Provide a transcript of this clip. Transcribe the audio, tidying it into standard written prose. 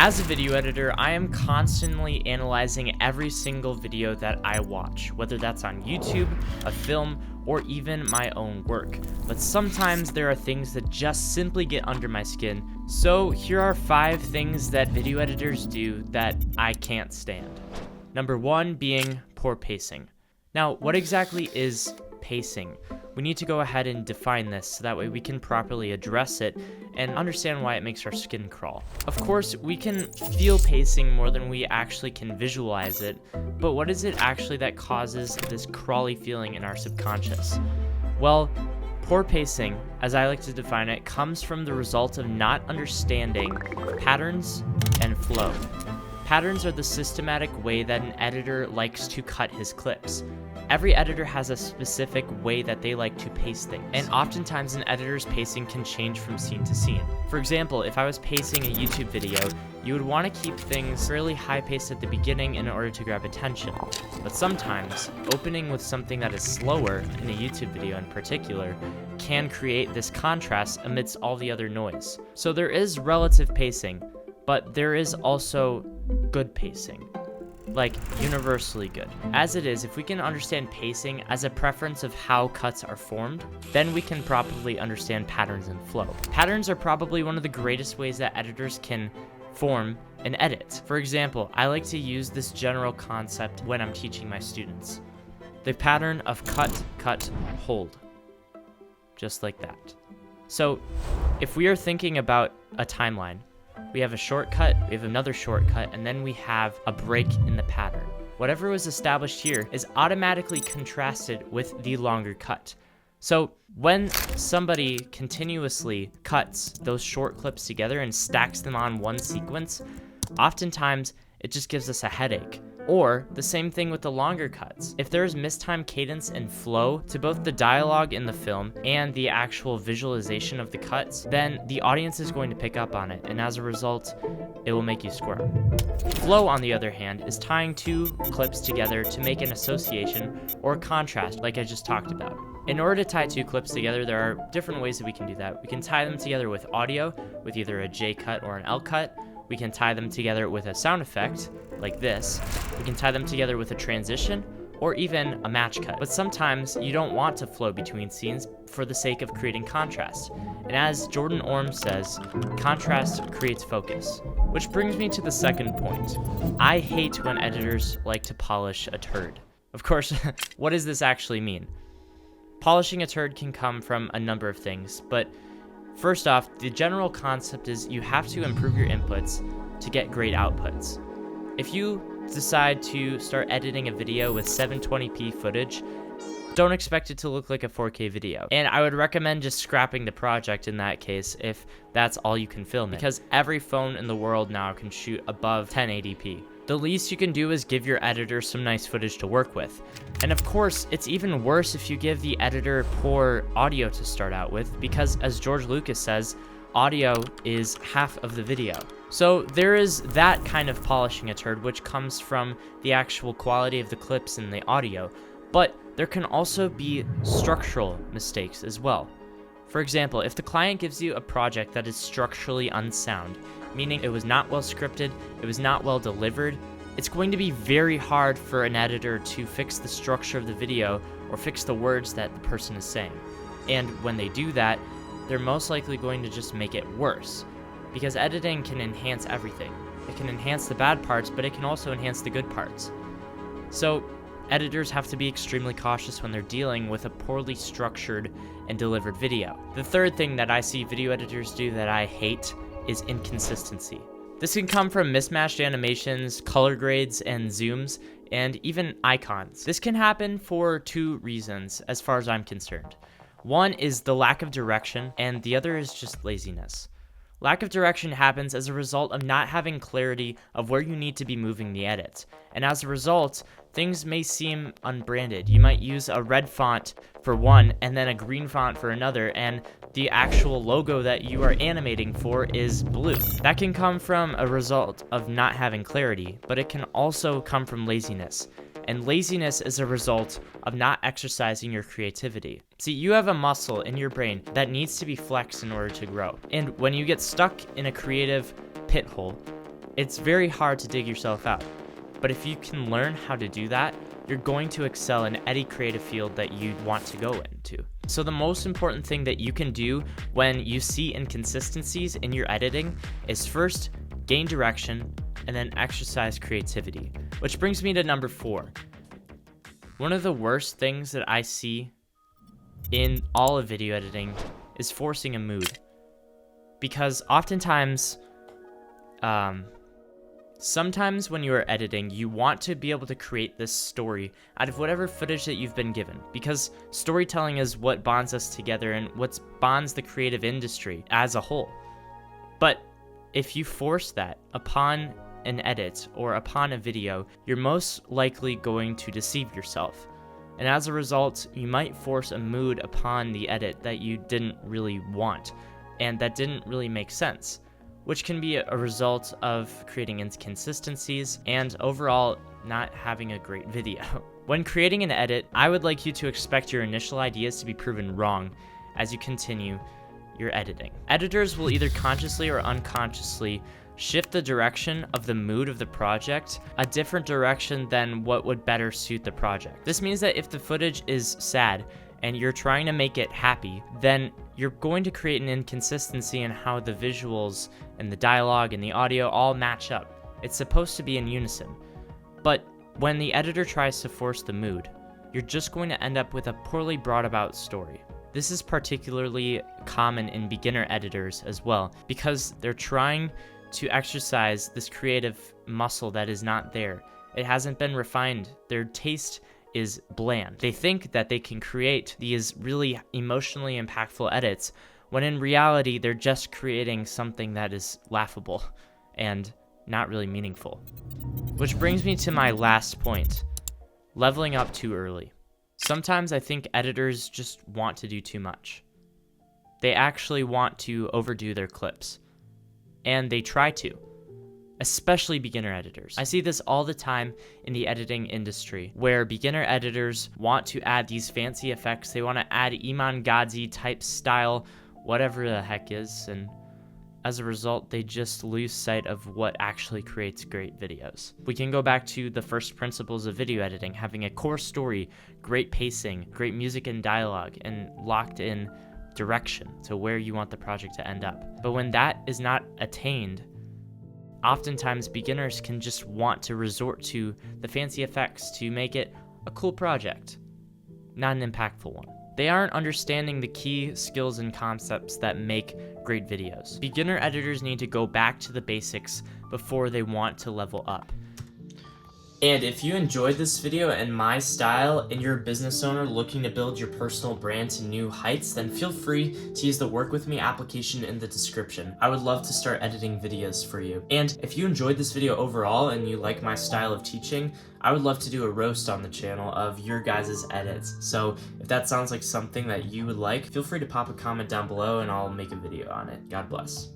As a video editor, I am constantly analyzing every single video that I watch, whether that's on YouTube, a film, or even my own work. But sometimes there are things that just simply get under my skin. So here are 5 things that video editors do that I can't stand. Number 1 being poor pacing. Now, what exactly is pacing? We need to go ahead and define this so that way we can properly address it and understand why it makes our skin crawl. Of course, we can feel pacing more than we actually can visualize it, but what is it actually that causes this crawly feeling in our subconscious? Well, poor pacing, as I like to define it, comes from the result of not understanding patterns and flow. Patterns are the systematic way that an editor likes to cut his clips. Every editor has a specific way that they like to pace things, and oftentimes an editor's pacing can change from scene to scene. For example, if I was pacing a YouTube video, you would want to keep things fairly high-paced at the beginning in order to grab attention. But sometimes, opening with something that is slower, in a YouTube video in particular, can create this contrast amidst all the other noise. So there is relative pacing, but there is also good pacing. Like universally good. As it is, if we can understand pacing as a preference of how cuts are formed, then we can properly understand patterns and flow. Patterns are probably one of the greatest ways that editors can form an edit. For example, I like to use this general concept when I'm teaching my students. The pattern of cut, cut, hold. Just like that. So if we are thinking about a timeline, we have a shortcut, we have another shortcut, and then we have a break in the pattern. Whatever was established here is automatically contrasted with the longer cut. So when somebody continuously cuts those short clips together and stacks them on one sequence, oftentimes it just gives us a headache. Or the same thing with the longer cuts. If there's mistimed cadence and flow to both the dialogue in the film and the actual visualization of the cuts, then the audience is going to pick up on it, and as a result, it will make you squirm. Flow, on the other hand, is tying 2 clips together to make an association or contrast, like I just talked about. In order to tie 2 clips together, there are different ways that we can do that. We can tie them together with audio, with either a J cut or an L cut. We can tie them together with a sound effect, like this. We can tie them together with a transition, or even a match cut. But sometimes you don't want to flow between scenes for the sake of creating contrast. And as Jordan Orm says, contrast creates focus. Which brings me to the second point. I hate when editors like to polish a turd. Of course, what does this actually mean? Polishing a turd can come from a number of things, but first off, the general concept is you have to improve your inputs to get great outputs. If you decide to start editing a video with 720p footage, don't expect it to look like a 4K video. And I would recommend just scrapping the project in that case if that's all you can film it, because every phone in the world now can shoot above 1080p. The least you can do is give your editor some nice footage to work with. And of course, it's even worse if you give the editor poor audio to start out with, because as George Lucas says, audio is half of the video. So there is that kind of polishing a turd, which comes from the actual quality of the clips and the audio. But there can also be structural mistakes as well. For example, if the client gives you a project that is structurally unsound, meaning it was not well scripted, it was not well delivered, it's going to be very hard for an editor to fix the structure of the video or fix the words that the person is saying. And when they do that, they're most likely going to just make it worse, because editing can enhance everything. It can enhance the bad parts, but it can also enhance the good parts. So editors have to be extremely cautious when they're dealing with a poorly structured and delivered video. The third thing that I see video editors do that I hate is inconsistency. This can come from mismatched animations, color grades and zooms, and even icons. This can happen for 2 reasons as far as I'm concerned. One is the lack of direction, and the other is just laziness. Lack of direction happens as a result of not having clarity of where you need to be moving the edit. And as a result, things may seem unbranded. You might use a red font for one and then a green font for another, and the actual logo that you are animating for is blue. That can come from a result of not having clarity, but it can also come from laziness. And laziness is a result of not exercising your creativity. See, you have a muscle in your brain that needs to be flexed in order to grow. And when you get stuck in a creative pit hole, it's very hard to dig yourself out. But if you can learn how to do that, you're going to excel in any creative field that you want to go into. So the most important thing that you can do when you see inconsistencies in your editing is first gain direction and then exercise creativity. Which brings me to number 4. One of the worst things that I see in all of video editing is forcing a mood. Because oftentimes, sometimes when you are editing, you want to be able to create this story out of whatever footage that you've been given, because storytelling is what bonds us together and what bonds the creative industry as a whole. But if you force that upon an edit or upon a video, you're most likely going to deceive yourself. And as a result, you might force a mood upon the edit that you didn't really want and that didn't really make sense, which can be a result of creating inconsistencies and overall not having a great video. When creating an edit, I would like you to expect your initial ideas to be proven wrong as you continue your editing. Editors will either consciously or unconsciously shift the direction of the mood of the project a different direction than what would better suit the project. This means that if the footage is sad and you're trying to make it happy, then you're going to create an inconsistency in how the visuals and the dialogue and the audio all match up. It's supposed to be in unison. But when the editor tries to force the mood, you're just going to end up with a poorly brought about story. This is particularly common in beginner editors as well, because they're trying to exercise this creative muscle that is not there. It hasn't been refined. Their taste is bland. They think that they can create these really emotionally impactful edits, when in reality, they're just creating something that is laughable and not really meaningful. Which brings me to my last point, leveling up too early. Sometimes I think editors just want to do too much. They actually want to overdo their clips. And they try to, especially beginner editors. I see this all the time in the editing industry, where beginner editors want to add these fancy effects. They want to add Iman Gadzi type style, whatever the heck is, and as a result, they just lose sight of what actually creates great videos. We can go back to the first principles of video editing, having a core story, great pacing, great music and dialogue, and locked in direction to where you want the project to end up. But when that is not attained, oftentimes beginners can just want to resort to the fancy effects to make it a cool project, not an impactful one. They aren't understanding the key skills and concepts that make great videos. Beginner editors need to go back to the basics before they want to level up. And if you enjoyed this video and my style and you're a business owner looking to build your personal brand to new heights, then feel free to use the Work With Me application in the description. I would love to start editing videos for you. And if you enjoyed this video overall and you like my style of teaching, I would love to do a roast on the channel of your guys' edits. So if that sounds like something that you would like, feel free to pop a comment down below and I'll make a video on it. God bless.